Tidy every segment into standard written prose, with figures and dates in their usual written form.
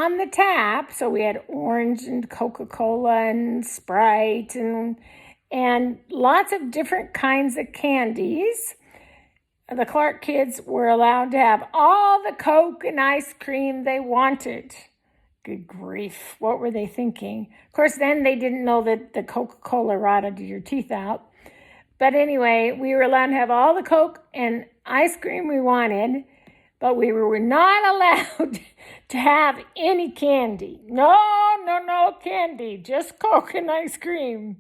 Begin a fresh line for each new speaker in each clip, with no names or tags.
on the tap. So we had orange and Coca-Cola and Sprite and lots of different kinds of candies. The Clark kids were allowed to have all the Coke and ice cream they wanted. Good grief, what were they thinking? Of course, then they didn't know that the Coca-Cola rotted your teeth out. But anyway, we were allowed to have all the Coke and ice cream we wanted, but we were not allowed to have any candy. No candy, just Coke and ice cream.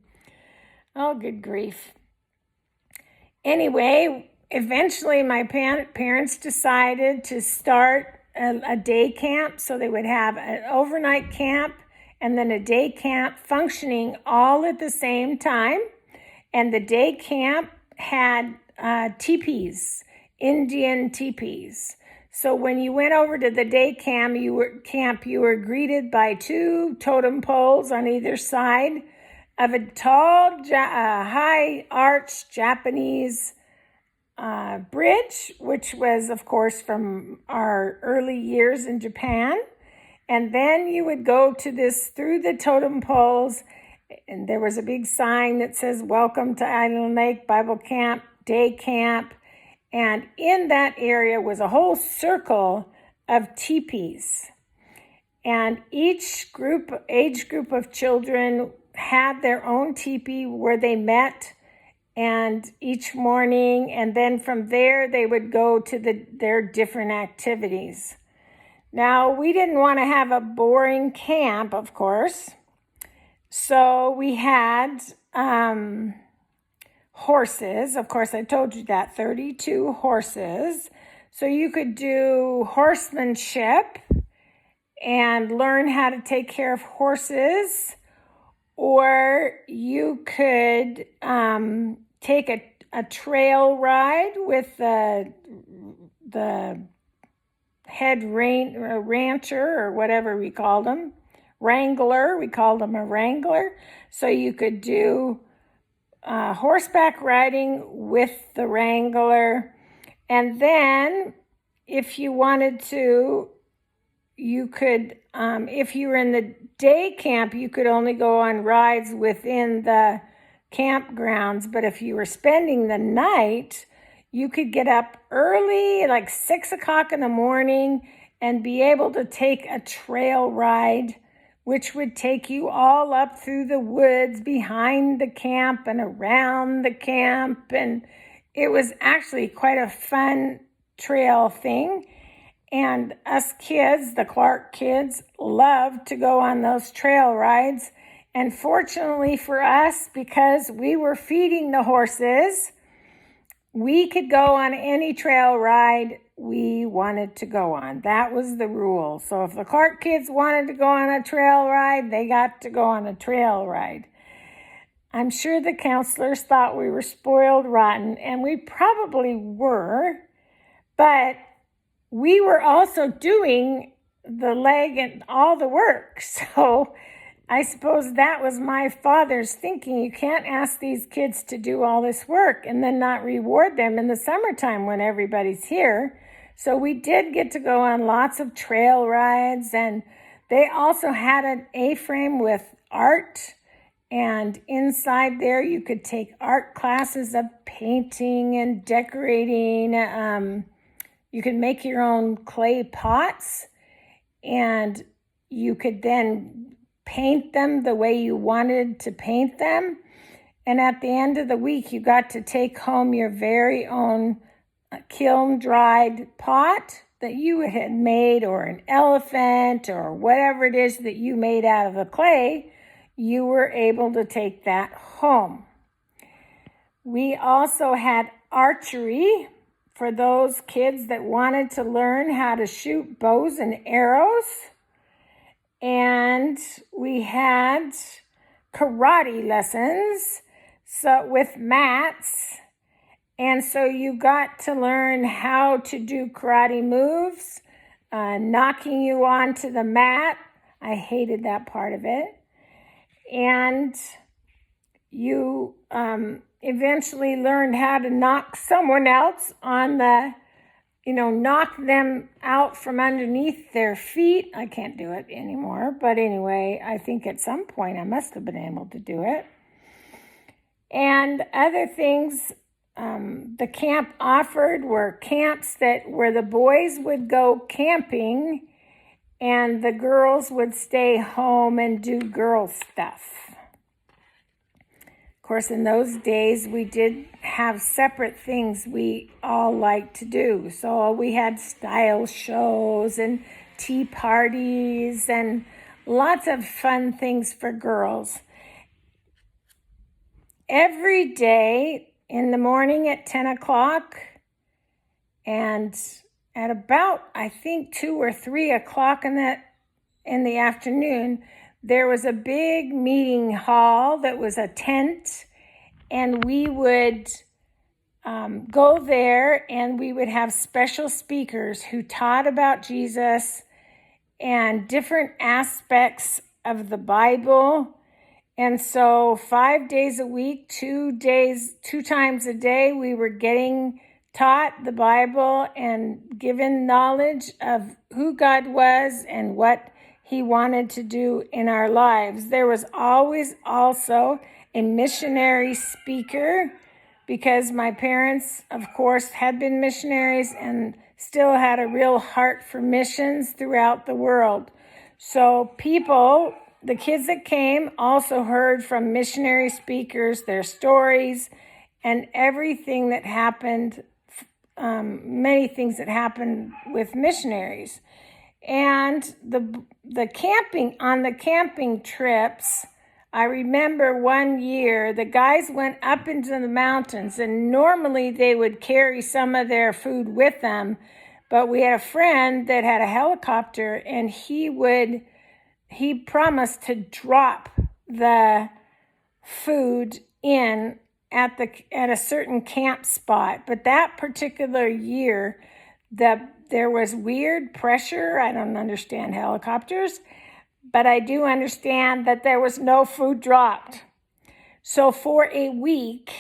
Oh, good grief. Anyway, eventually my parents decided to start a day camp, so they would have an overnight camp and then a day camp functioning all at the same time. And the day camp had teepees, Indian teepees. So when you went over to the day camp, you were greeted by 2 totem poles on either side of a tall, high arched Japanese bridge, which was, of course, from our early years in Japan. And then you would go to this through the totem poles, and there was a big sign that says, "Welcome to Island Lake Bible Camp, Day Camp." And in that area was a whole circle of teepees. And each age group of children had their own teepee where they met and each morning, and then from there they would go to their different activities. Now, we didn't want to have a boring camp, of course, so we had horses. Of course, I told you that, 32 horses. So you could do horsemanship and learn how to take care of horses, or you could take a trail ride with the head rancher, or whatever we called him, wrangler. We called him a wrangler. So you could do horseback riding with the wrangler. And then if you wanted to, you could, if you were in the day camp, you could only go on rides within the campgrounds. But if you were spending the night, you could get up early, like 6 o'clock in the morning, and be able to take a trail ride, which would take you all up through the woods behind the camp and around the camp. And it was actually quite a fun trail thing. And us kids, the Clark kids, loved to go on those trail rides. And fortunately for us, because we were feeding the horses, we could go on any trail ride we wanted to go on. That was the rule. So if the Clark kids wanted to go on a trail ride, they got to go on a trail ride. I'm sure the counselors thought we were spoiled rotten, and we probably were, but we were also doing the leg and all the work. So I suppose that was my father's thinking. You can't ask these kids to do all this work and then not reward them in the summertime when everybody's here. So we did get to go on lots of trail rides, and they also had an A-frame with art. And inside there, you could take art classes of painting and decorating. You could make your own clay pots, and you could then paint them the way you wanted to paint them. And at the end of the week, you got to take home your very own kiln-dried pot that you had made, or an elephant, or whatever it is that you made out of the clay. You were able to take that home. We also had archery for those kids that wanted to learn how to shoot bows and arrows. And we had karate lessons with mats. And so you got to learn how to do karate moves, knocking you onto the mat. I hated that part of it. And you eventually learned how to knock someone else on the knock them out from underneath their feet. I can't do it anymore, but anyway, I think at some point I must have been able to do it. And other things the camp offered were camps where the boys would go camping and the girls would stay home and do girl stuff. Of course, in those days, we did have separate things we all liked to do. So we had style shows and tea parties and lots of fun things for girls. Every day in the morning at 10 o'clock and at about, I think, 2 or 3 o'clock in the afternoon, there was a big meeting hall that was a tent, and we would go there and we would have special speakers who taught about Jesus and different aspects of the Bible. And so 5 days a week, 2 times a day, we were getting taught the Bible and given knowledge of who God was and what He wanted to do in our lives. There was always also a missionary speaker because my parents, of course, had been missionaries and still had a real heart for missions throughout the world. So the kids that came also heard from missionary speakers, their stories, and everything that happened, many things that happened with missionaries. And the camping trips, I remember one year the guys went up into the mountains, and normally they would carry some of their food with them, but we had a friend that had a helicopter, and he promised to drop the food in at a certain camp spot. But that particular year, there was weird pressure. I don't understand helicopters, but I do understand that there was no food dropped. So for a week,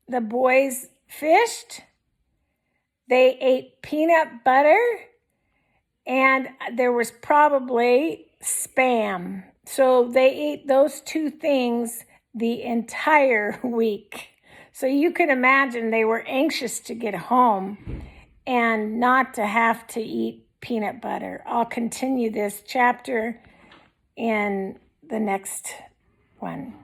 the boys fished, they ate peanut butter, and there was probably Spam. So they ate those 2 things the entire week. So you can imagine they were anxious to get home and not to have to eat peanut butter. I'll continue this chapter in the next one.